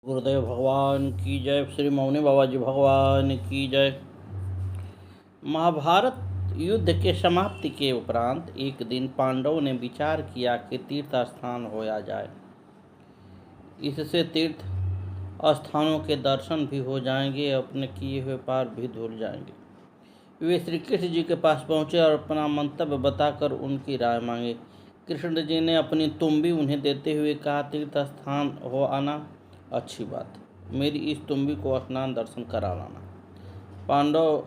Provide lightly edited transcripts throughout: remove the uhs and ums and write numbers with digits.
गुरुदेव भगवान की जय। श्री मौनी बाबा जी भगवान की जय। महाभारत युद्ध के समाप्ति के उपरांत एक दिन पांडवों ने विचार किया कि तीर्थ स्थान होया जाए। इससे तीर्थ स्थानों के दर्शन भी हो जाएंगे, अपने किए हुए पाप भी धुल जाएंगे। वे श्री कृष्ण जी के पास पहुँचे और अपना मंतव्य बताकर उनकी राय मांगे। कृष्ण जी ने अपनी तुम्बी उन्हें देते हुए कहा, तीर्थ स्थान हो आना अच्छी बात, मेरी इस तुम्बी को स्नान दर्शन करा लाना। पांडव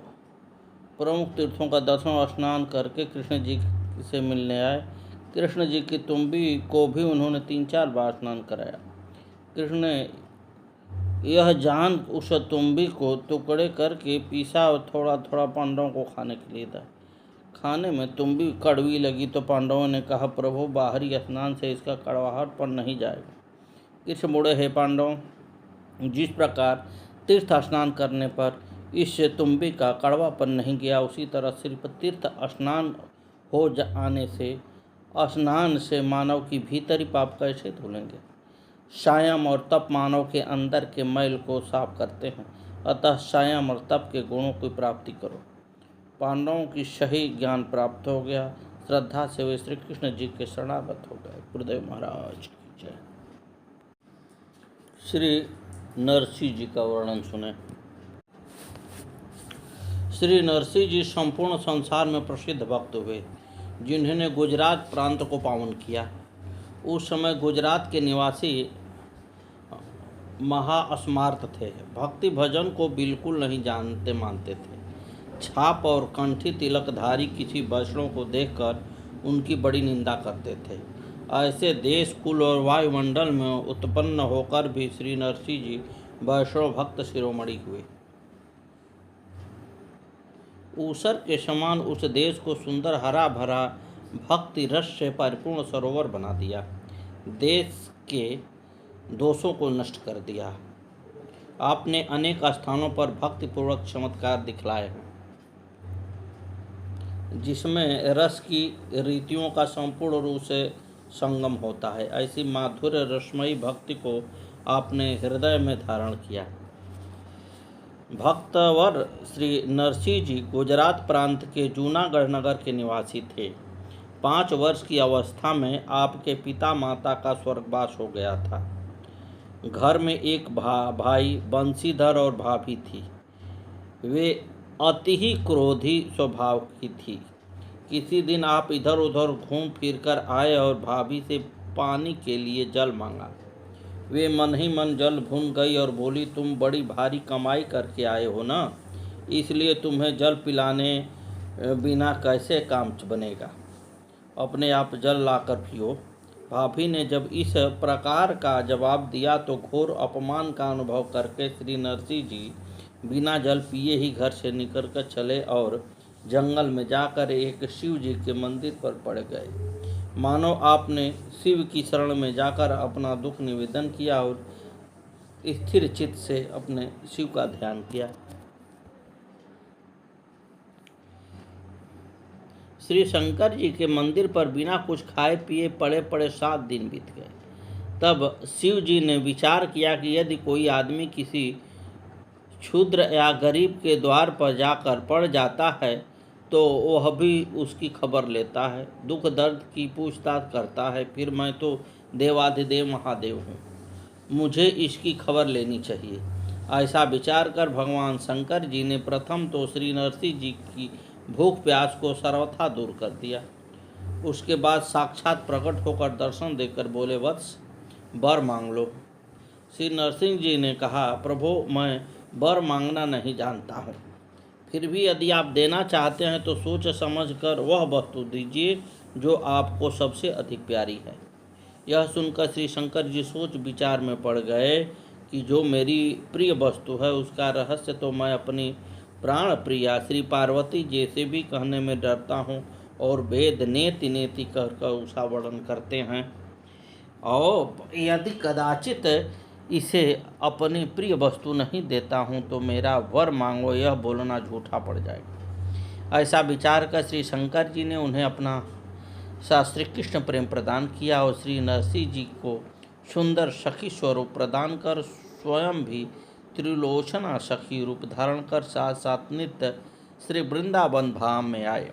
प्रमुख तीर्थों का दर्शन और स्नान करके कृष्ण जी से मिलने आए। कृष्ण जी की तुम्बी को भी उन्होंने 3-4 बार स्नान कराया। कृष्ण ने यह जान उस तुम्बी को टुकड़े करके पीसा और थोड़ा थोड़ा पांडवों को खाने के लिए दिया। खाने में तुम्बी कड़वी लगी तो पांडवों ने कहा, प्रभु बाहरी स्नान से इसका कड़वाहट पर नहीं जाएगा। कृष्ण बोले, हे पांडव, जिस प्रकार तीर्थ स्नान करने पर इससे तुम्बी का कड़वापन नहीं गया, उसी तरह सिर्फ तीर्थ स्नान हो आने से स्नान से मानव की भीतरी पाप कैसे धुलेंगे। संयम और तप मानव के अंदर के मैल को साफ करते हैं, अतः संयम और तप के गुणों की प्राप्ति करो। पांडवों की सही ज्ञान प्राप्त हो गया। श्रद्धा से वे श्री कृष्ण जी के शरणागत हो गए। गुरुदेव महाराज की जय। श्री नरसिंह जी का वर्णन सुने। श्री नरसिंह जी संपूर्ण संसार में प्रसिद्ध भक्त हुए, जिन्होंने गुजरात प्रांत को पावन किया। उस समय गुजरात के निवासी महाअस्मार्थ थे, भक्ति भजन को बिल्कुल नहीं जानते मानते थे। छाप और कंठी तिलकधारी किसी वैष्णव को देखकर उनकी बड़ी निंदा करते थे। ऐसे देश, कुल और वायुमंडल में उत्पन्न होकर भी श्री नरसिंह जी वैष्णव भक्त शिरोमणि हुए। ऊसर के समान उस देश को सुंदर हरा भरा भक्ति रस से परिपूर्ण सरोवर बना दिया। देश के दोषों को नष्ट कर दिया। आपने अनेक स्थानों पर भक्तिपूर्वक चमत्कार दिखलाए हैं, जिसमें रस की रीतियों का संपूर्ण रूप से संगम होता है। ऐसी माधुर्य रसमयी भक्ति को आपने हृदय में धारण किया। भक्तवर श्री नरसिंह जी गुजरात प्रांत के जूनागढ़ नगर के निवासी थे। 5 वर्ष की अवस्था में आपके पिता माता का स्वर्गवास हो गया था। घर में एक भाई बंशीधर और भाभी थी। वे अति ही क्रोधी स्वभाव की थी। किसी दिन आप इधर उधर घूम फिर कर आए और भाभी से पानी के लिए जल मांगा। वे मन ही मन जल भून गई और बोली, तुम बड़ी भारी कमाई करके आए हो ना, इसलिए तुम्हें जल पिलाने बिना कैसे काम बनेगा, अपने आप जल लाकर पियो। भाभी ने जब इस प्रकार का जवाब दिया तो घोर अपमान का अनुभव करके श्री नरसिंह जी बिना जल पिए ही घर से निकलकर चले और जंगल में जाकर एक शिव जी के मंदिर पर पड़ गए। मानो आपने शिव की शरण में जाकर अपना दुख निवेदन किया और स्थिर चित्त से अपने शिव का ध्यान किया। श्री शंकर जी के मंदिर पर बिना कुछ खाए पिए पड़े पड़े 7 दिन बीत गए। तब शिव जी ने विचार किया कि यदि कोई आदमी किसी क्षुद्र या गरीब के द्वार पर जाकर पड़ जाता है तो वह भी उसकी खबर लेता है, दुख दर्द की पूछताछ करता है, फिर मैं तो देवाधिदेव महादेव हूँ, मुझे इसकी खबर लेनी चाहिए। ऐसा विचार कर भगवान शंकर जी ने प्रथम तो श्री नरसिंह जी की भूख प्यास को सर्वथा दूर कर दिया। उसके बाद साक्षात प्रकट होकर दर्शन देकर बोले, वत्स वर मांग लो। श्री नरसिंह जी ने कहा, प्रभु मैं वर मांगना नहीं जानता हूँ, फिर भी यदि आप देना चाहते हैं तो सोच समझ कर वह वस्तु दीजिए जो आपको सबसे अधिक प्यारी है। यह सुनकर श्री शंकर जी सोच विचार में पड़ गए कि जो मेरी प्रिय वस्तु है उसका रहस्य तो मैं अपनी प्राण प्रिया श्री पार्वती जी से भी कहने में डरता हूँ, और वेद नेति नेति कहकर उसका वर्णन करते हैं, और यदि कदाचित इसे अपनी प्रिय वस्तु नहीं देता हूँ तो मेरा वर मांगो यह बोलना झूठा पड़ जाएगा। ऐसा विचार कर श्री शंकर जी ने उन्हें अपना शास्त्री कृष्ण प्रेम प्रदान किया और श्री नरसिंह जी को सुंदर सखी स्वरूप प्रदान कर स्वयं भी त्रिलोचना सखी रूप धारण कर साथ साथ नित्य श्री वृंदावन धाम में आए।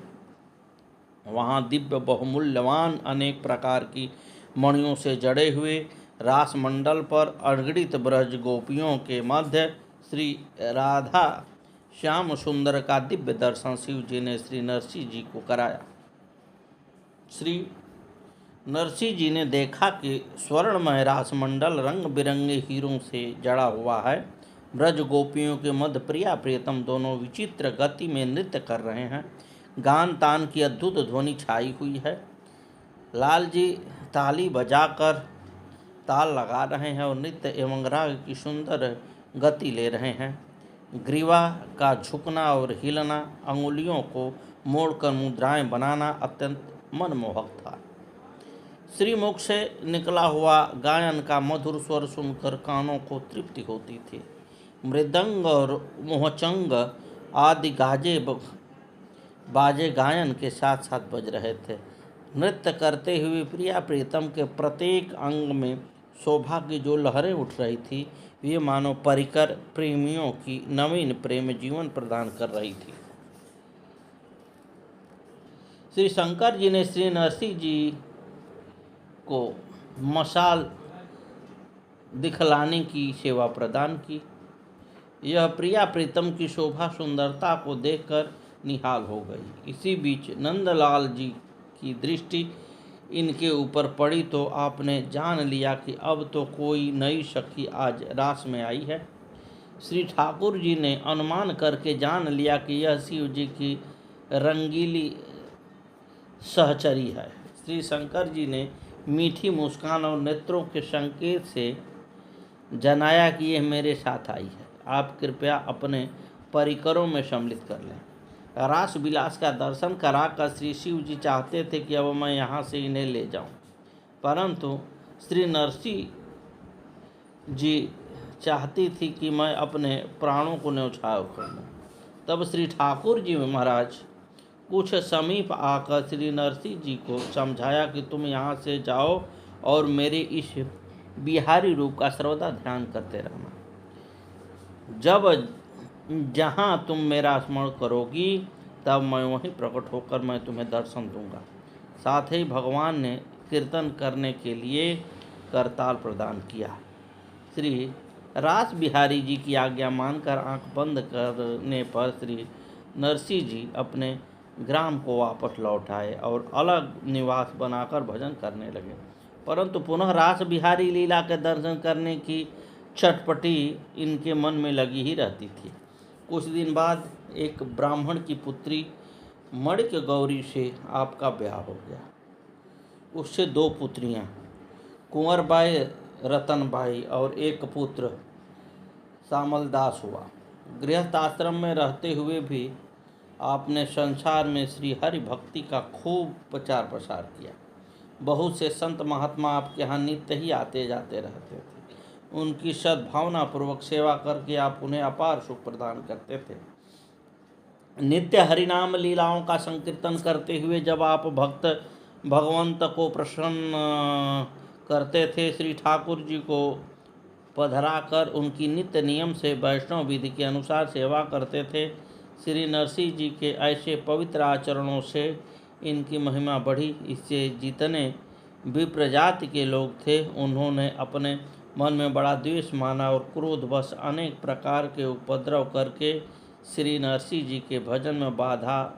वहाँ दिव्य बहुमूल्यवान अनेक प्रकार की मणियों से जड़े हुए रास मंडल पर अगणित ब्रज गोपियों के मध्य श्री राधा श्याम सुंदर का दिव्य दर्शन शिव जी ने श्री नरसिंह जी को कराया। श्री नरसिंह जी ने देखा कि स्वर्णमय रास मंडल रंग बिरंगे हीरों से जड़ा हुआ है। ब्रज गोपियों के मध्य प्रिया प्रियतम दोनों विचित्र गति में नृत्य कर रहे हैं। गान तान की अद्भुत ध्वनि छाई हुई है। लाल जी ताली बजाकर ताल लगा रहे हैं और नृत्य एवं राग की सुंदर गति ले रहे हैं। ग्रीवा का झुकना और हिलना, अंगुलियों को मोड़कर मुद्राएं बनाना अत्यंत मनमोहक था। श्रीमुख से निकला हुआ गायन का मधुर स्वर सुनकर कानों को तृप्ति होती थी। मृदंग और मोहचंग आदि बाजे गायन के साथ साथ बज रहे थे। नृत्य करते हुए प्रिया प्रीतम के प्रत्येक अंग में शोभा की जो लहरें उठ रही थी, वे मानो परिकर प्रेमियों की नवीन प्रेम जीवन प्रदान कर रही थी। श्री शंकर जी ने श्री नरसिंह जी को मशाल दिखलाने की सेवा प्रदान की। यह प्रिया प्रीतम की शोभा सुंदरता को देखकर निहाल हो गई। इसी बीच नंदलाल जी की दृष्टि इनके ऊपर पड़ी तो आपने जान लिया कि अब तो कोई नई सखी आज रास में आई है। श्री ठाकुर जी ने अनुमान करके जान लिया कि यह शिव जी की रंगीली सहचरी है। श्री शंकर जी ने मीठी मुस्कान और नेत्रों के संकेत से जनाया कि यह मेरे साथ आई है। आप कृपया अपने परिकरों में सम्मिलित कर लें। रास विलास का दर्शन कराकर श्री शिव जी चाहते थे कि अब मैं यहाँ से इन्हें ले जाऊँ, परंतु श्री नरसिंह जी चाहती थी कि मैं अपने प्राणों को न्यौछावर कर लूँ। तब श्री ठाकुर जी महाराज कुछ समीप आकर श्री नरसिंह जी को समझाया कि तुम यहाँ से जाओ और मेरे इस बिहारी रूप का सर्वदा ध्यान करते रहना। जब जहाँ तुम मेरा स्मरण करोगी तब मैं वहीं प्रकट होकर मैं तुम्हें दर्शन दूंगा। साथ ही भगवान ने कीर्तन करने के लिए करताल प्रदान किया। श्री रास बिहारी जी की आज्ञा मानकर आंख बंद करने पर श्री नरसिंह जी अपने ग्राम को वापस लौट आए और अलग निवास बनाकर भजन करने लगे। परंतु पुनः रास बिहारी लीला के दर्शन करने की छटपटी इनके मन में लगी ही रहती थी। कुछ दिन बाद एक ब्राह्मण की पुत्री मणिक गौरी से आपका ब्याह हो गया। उससे 2 पुत्रियां कुंवर बाई, रतन बाई और एक पुत्र सामलदास हुआ। गृहस्थ आश्रम में रहते हुए भी आपने संसार में श्री हरि भक्ति का खूब प्रचार प्रसार किया। बहुत से संत महात्मा आपके यहाँ नित्य ही आते जाते रहते थे। उनकी सद्भावना पूर्वक सेवा करके आप उन्हें अपार सुख प्रदान करते थे। नित्य हरिनाम लीलाओं का संकीर्तन करते हुए जब आप भगवंत को प्रसन्न करते थे, श्री ठाकुर जी को पधराकर उनकी नित्य नियम से वैष्णव विधि के अनुसार सेवा करते थे। श्री नरसिंह जी के ऐसे पवित्र आचरणों से इनकी महिमा बढ़ी। इससे जितने विप्र जाति के लोग थे, उन्होंने अपने मन में बड़ा द्वेष माना और क्रोधवश अनेक प्रकार के उपद्रव करके श्री नरसिंह जी के भजन में बाधा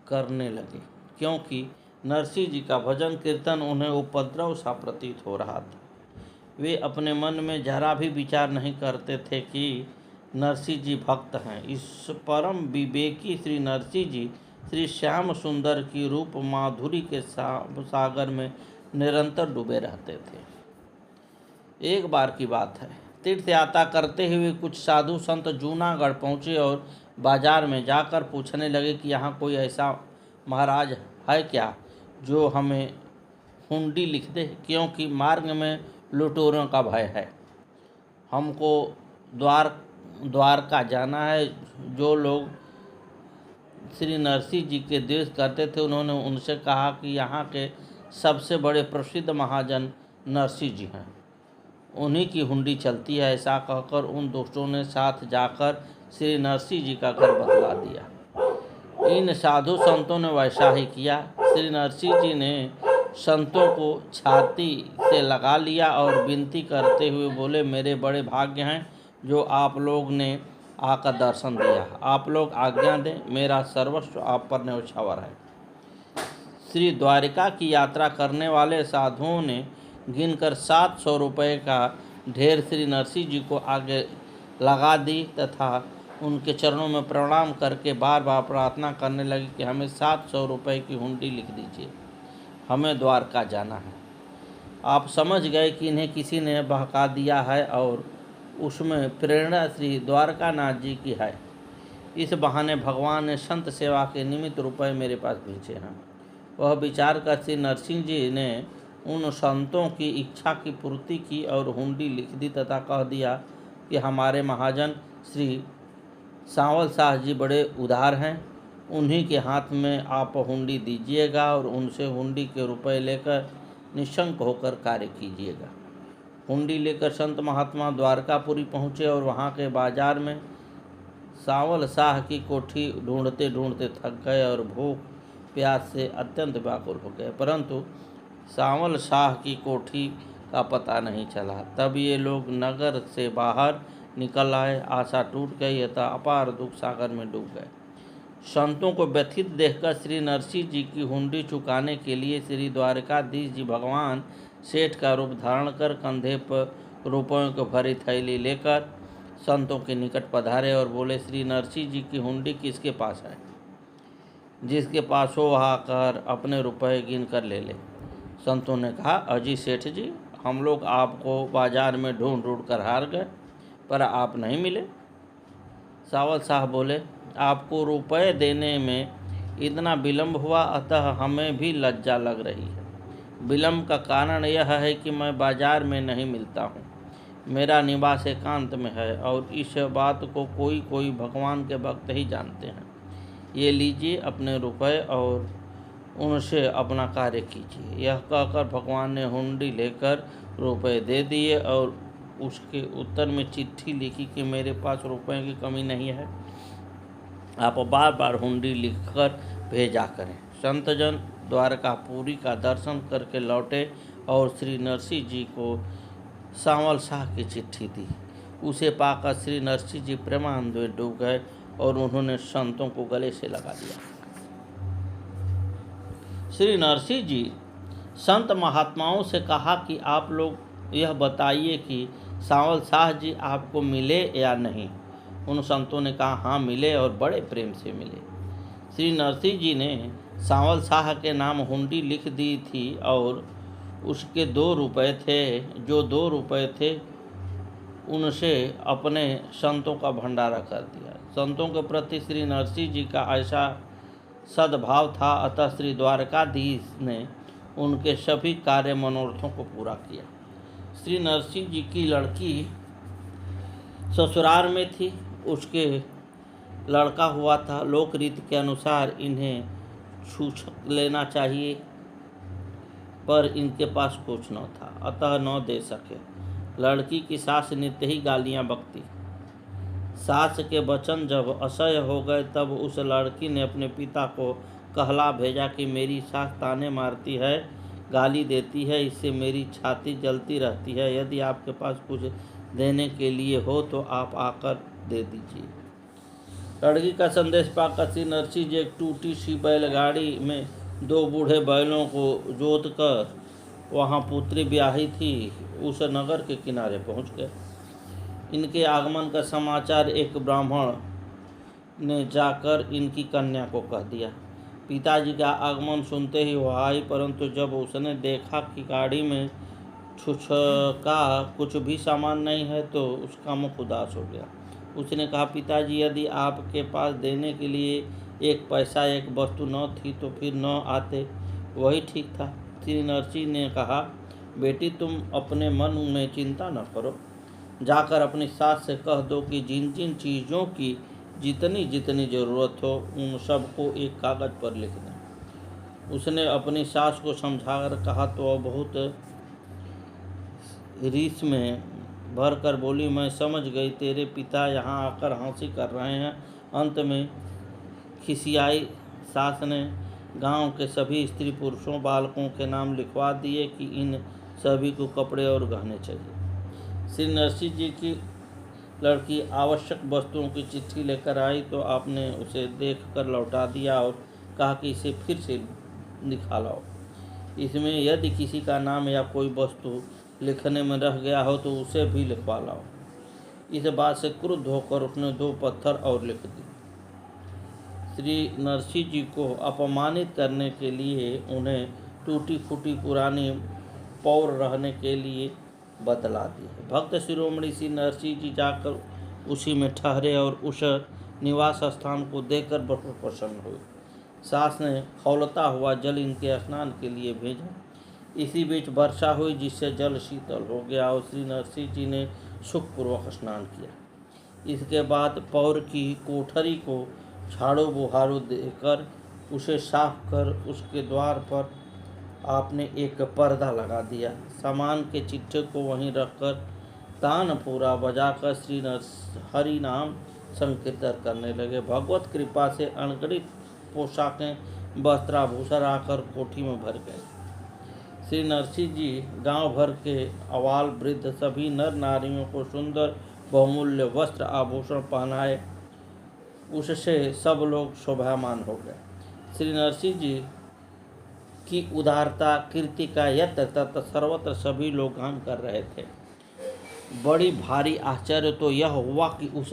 करने लगे, क्योंकि नरसिंह जी का भजन कीर्तन उन्हें उपद्रव सा प्रतीत हो रहा था। वे अपने मन में जरा भी विचार नहीं करते थे कि नरसिंह जी भक्त हैं। इस परम विवेकी श्री नरसिंह जी श्री श्याम सुंदर की रूप माधुरी के सागर में निरंतर डूबे रहते थे। एक बार की बात है, तीर्थ यात्रा करते हुए कुछ साधु संत जूनागढ़ पहुँचे और बाजार में जाकर पूछने लगे कि यहाँ कोई ऐसा महाराज है क्या जो हमें हुंडी लिख दे, क्योंकि मार्ग में लुटेरों का भय है। हमको द्वारका जाना है। जो लोग श्री नरसिंह जी के द्वेष करते थे, उन्होंने उनसे कहा कि यहाँ के सबसे बड़े प्रसिद्ध महाजन नरसिंह जी हैं। उन्हीं की हुंडी चलती है। ऐसा कहकर उन दुष्टों ने साथ जाकर श्री नरसिंह जी का घर बतला दिया। इन साधु संतों ने वैसा ही किया। श्री नरसिंह जी ने संतों को छाती से लगा लिया और विनती करते हुए बोले, मेरे बड़े भाग्य हैं जो आप लोग ने आकर दर्शन दिया। आप लोग आज्ञा दें, मेरा सर्वस्व आप पर न्यौछावर है। श्री द्वारिका की यात्रा करने वाले साधुओं ने गिनकर 700 रुपये का ढेर श्री नरसिंह जी को आगे लगा दी तथा उनके चरणों में प्रणाम करके बार बार प्रार्थना करने लगी कि हमें 700 रुपये की हुंडी लिख दीजिए, हमें द्वारका जाना है। आप समझ गए कि इन्हें किसी ने बहका दिया है और उसमें प्रेरणा श्री द्वारकानाथ जी की है। इस बहाने भगवान ने संत सेवा के निमित्त रुपये मेरे पास भेजे हैं। वह विचार कर श्री नरसिंह जी ने उन संतों की इच्छा की पूर्ति की और हुंडी लिख दी तथा कह दिया कि हमारे महाजन श्री सांवल शाह जी बड़े उदार हैं, उन्हीं के हाथ में आप हुंडी दीजिएगा और उनसे हुंडी के रुपए लेकर निशंक होकर कार्य कीजिएगा। हुंडी लेकर संत महात्मा द्वारकापुरी पहुँचे और वहाँ के बाजार में सांवल शाह की कोठी ढूंढते ढूंढते थक गए और भूख प्यास से अत्यंत व्याकुल हो गए, परंतु सांवल शाह की कोठी का पता नहीं चला। तब ये लोग नगर से बाहर निकल आए। आशा टूट गई तथा अपार दुख सागर में डूब गए। संतों को व्यथित देखकर श्री नरसिंह जी की हुंडी चुकाने के लिए श्री द्वारकाधीश जी भगवान सेठ का रूप धारण कर कंधे पर रुपयों को भरी थैली लेकर संतों के निकट पधारे और बोले, श्री नरसिंह जी की हुंडी किसके पास है? जिसके पास हो वह आकर अपने रुपए गिन कर ले ले। संतों ने कहा, अजी सेठ जी, हम लोग आपको बाजार में ढूंढ ढूंढ कर हार गए पर आप नहीं मिले। सांवल शाह बोले, आपको रुपए देने में इतना विलम्ब हुआ, अतः हमें भी लज्जा लग रही है। विलम्ब का कारण यह है कि मैं बाजार में नहीं मिलता हूँ। मेरा निवास एकांत में है और इस बात को कोई कोई भगवान के भक्त ही जानते हैं। ये लीजिए अपने रुपए और उनसे अपना कार्य कीजिए। यह कहकर भगवान ने हुंडी लेकर रुपए दे दिए और उसके उत्तर में चिट्ठी लिखी कि मेरे पास रुपए की कमी नहीं है, आप बार बार हुंडी लिखकर भेजा करें। संतजन द्वारकापुरी का दर्शन करके लौटे और श्री नरसिंह जी को सांवल शाह की चिट्ठी दी। उसे पाकर श्री नरसिंह जी प्रेमानंद में डूब गए और उन्होंने संतों को गले से लगा दिया। श्री नरसिंह जी संत महात्माओं से कहा कि आप लोग यह बताइए कि सांवल शाह जी आपको मिले या नहीं। उन संतों ने कहा, हाँ मिले और बड़े प्रेम से मिले। श्री नरसिंह जी ने सांवल शाह के नाम हुंडी लिख दी थी और उसके 2 रुपये थे। जो 2 रुपये थे उनसे अपने संतों का भंडारा कर दिया। संतों के प्रति श्री नरसिंह जी का ऐसा सद्भाव था, अतः श्री द्वारकाधीश ने उनके सभी कार्य मनोरथों को पूरा किया। श्री नरसिंह जी की लड़की ससुराल में थी, उसके लड़का हुआ था। लोक रीति के अनुसार इन्हें छूछ लेना चाहिए, पर इनके पास कुछ न था, अतः न दे सके। लड़की की सास नित्य ही गालियाँ बकती। सास के वचन जब असह्य हो गए तब उस लड़की ने अपने पिता को कहला भेजा कि मेरी सास ताने मारती है, गाली देती है, इससे मेरी छाती जलती रहती है। यदि आपके पास कुछ देने के लिए हो तो आप आकर दे दीजिए। लड़की का संदेश पाकर श्री नरसिंह जी एक टूटी सी बैलगाड़ी में 2 बूढ़े बैलों को जोत कर वहाँ पुत्री ब्याही थी उस नगर के किनारे पहुँच गए। इनके आगमन का समाचार एक ब्राह्मण ने जाकर इनकी कन्या को कह दिया। पिताजी का आगमन सुनते ही वह आई, परंतु जब उसने देखा कि गाड़ी में छुछका कुछ भी सामान नहीं है तो उसका मुख उदास हो गया। उसने कहा, पिताजी, यदि आपके पास देने के लिए 1 पैसा 1 वस्तु न थी तो फिर न आते, वही ठीक था। श्री नरसिंह ने कहा, बेटी, तुम अपने मन में चिंता न करो, जाकर अपनी सास से कह दो कि जिन जिन चीज़ों की जितनी जितनी ज़रूरत हो उन सबको एक कागज़ पर लिख दें। उसने अपनी सास को समझाकर कहा तो वह बहुत रीस में भर कर बोली, मैं समझ गई तेरे पिता यहाँ आकर हंसी कर रहे हैं। अंत में खिसियाई सास ने गांव के सभी स्त्री पुरुषों बालकों के नाम लिखवा दिए कि इन सभी को कपड़े और गहने चाहिए। श्री नरसिंह जी की लड़की आवश्यक वस्तुओं की चिट्ठी लेकर आई तो आपने उसे देखकर लौटा दिया और कहा कि इसे फिर से दिखा लाओ। इसमें यदि किसी का नाम या कोई वस्तु लिखने में रह गया हो तो उसे भी लिखवा लाओ। इस बात से क्रुद्ध होकर उसने 2 पत्थर और लिख दिए। श्री नरसिंह जी को अपमानित करने के लिए उन्हें टूटी फूटी पुरानी पौर रहने के लिए बतला दी। भक्त शिरोमणि श्री नरसिंह जी जाकर उसी में ठहरे और उस निवास स्थान को देखकर बहुत प्रसन्न हुए। सास ने खौलता हुआ जल इनके स्नान के लिए भेजा। इसी बीच वर्षा हुई जिससे जल शीतल हो गया और श्री नरसिंह जी ने सुखपूर्वक स्नान किया। इसके बाद पौर की कोठरी को झाड़ू बुहारू देकर उसे साफ कर उसके द्वार पर आपने एक पर्दा लगा दिया। सामान के चिट्ठे को वहीं रखकर तानपुरा बजाकर श्री हरि नाम संकीर्तन करने लगे। भगवत कृपा से अनगिनत पोशाकें वस्त्राभूषण आकर कोठी में भर गए। श्री नरसिंह जी गांव भर के अवाल वृद्ध सभी नर नारियों को सुंदर बहुमूल्य वस्त्र आभूषण पहनाए। उससे सब लोग शोभामान हो गए। श्री नरसिंह जी की उदारता कीर्ति का यत्र तत्र सर्वत्र सभी लोग गान कर रहे थे। बड़ी भारी आश्चर्य तो यह हुआ कि उस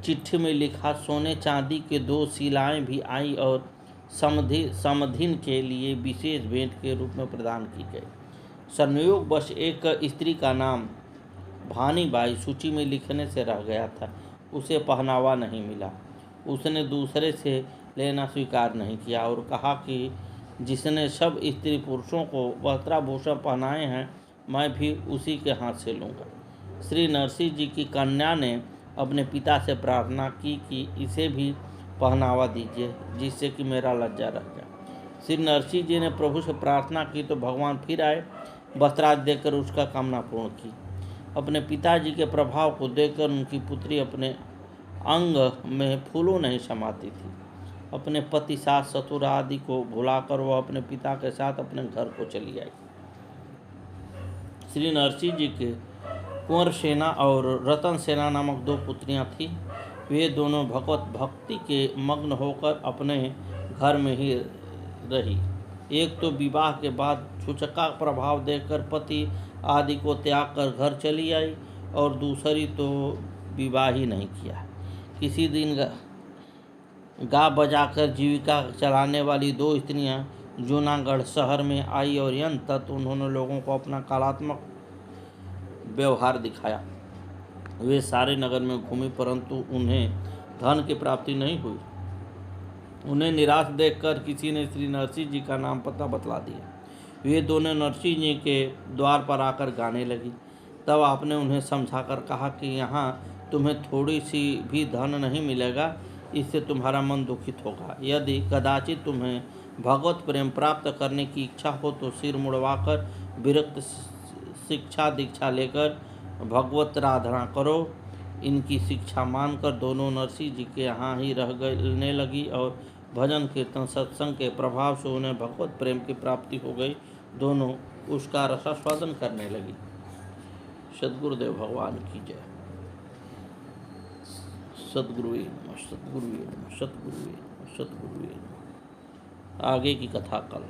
चिट्ठी में लिखा सोने चांदी के 2 शिलाएं भी आई और समधिन के लिए विशेष भेंट के रूप में प्रदान की गई। संयोगवश एक स्त्री का नाम भानीबाई सूची में लिखने से रह गया था। उसे पहनावा नहीं मिला। उसने दूसरे से लेना स्वीकार नहीं किया और कहा कि जिसने सब स्त्री पुरुषों को वस्त्राभूषण पहनाए हैं मैं भी उसी के हाथ से लूँगा। श्री नरसिंह जी की कन्या ने अपने पिता से प्रार्थना की कि इसे भी पहनावा दीजिए जिससे कि मेरा लज्जा रह जाए। श्री नरसिंह जी ने प्रभु से प्रार्थना की तो भगवान फिर आए, वस्त्रादि देकर उसका कामना पूर्ण की। अपने पिताजी के प्रभाव को देखकर उनकी पुत्री अपने अंग में फूलों नहीं समाती थी। अपने पति सास ससुर आदि को भुलाकर वह अपने पिता के साथ अपने घर को चली आई। श्री नरसिंह जी के कुंवर सेना और रतन सेना नामक 2 पुत्रियां थीं। वे दोनों भगवत भक्ति के मग्न होकर अपने घर में ही रही। एक तो विवाह के बाद छुचका प्रभाव देखकर पति आदि को त्याग कर घर चली आई और दूसरी तो विवाह ही नहीं किया। किसी दिन गा बजाकर जीविका चलाने वाली 2 स्त्रियां जूनागढ़ शहर में आई और अंततः उन्होंने लोगों को अपना कलात्मक व्यवहार दिखाया। वे सारे नगर में घूमी परंतु उन्हें धन की प्राप्ति नहीं हुई। उन्हें निराश देखकर किसी ने श्री नरसिंह जी का नाम पता बतला दिया। वे दोनों नरसिंह जी के द्वार पर आकर गाने लगी। तब आपने उन्हें समझाकर कहा कि यहाँ तुम्हें थोड़ी सी भी धन नहीं मिलेगा, इससे तुम्हारा मन दुखित होगा। यदि कदाचित तुम्हें भगवत प्रेम प्राप्त करने की इच्छा हो तो सिर मुड़वाकर विरक्त शिक्षा दीक्षा लेकर भगवत आराधना करो। इनकी शिक्षा मानकर दोनों नरसिंह जी के यहाँ ही रहने लगी और भजन कीर्तन सत्संग के प्रभाव से उन्हें भगवत प्रेम की प्राप्ति हो गई। दोनों उसका रसास्वादन करने लगी। सद्गुरुदेव भगवान की जय। सद्गुरुवे नमः, सद्गुरुवे नमः, सद्गुरुवे नमः, सद्गुरुवे नमः। आगे की कथा कल।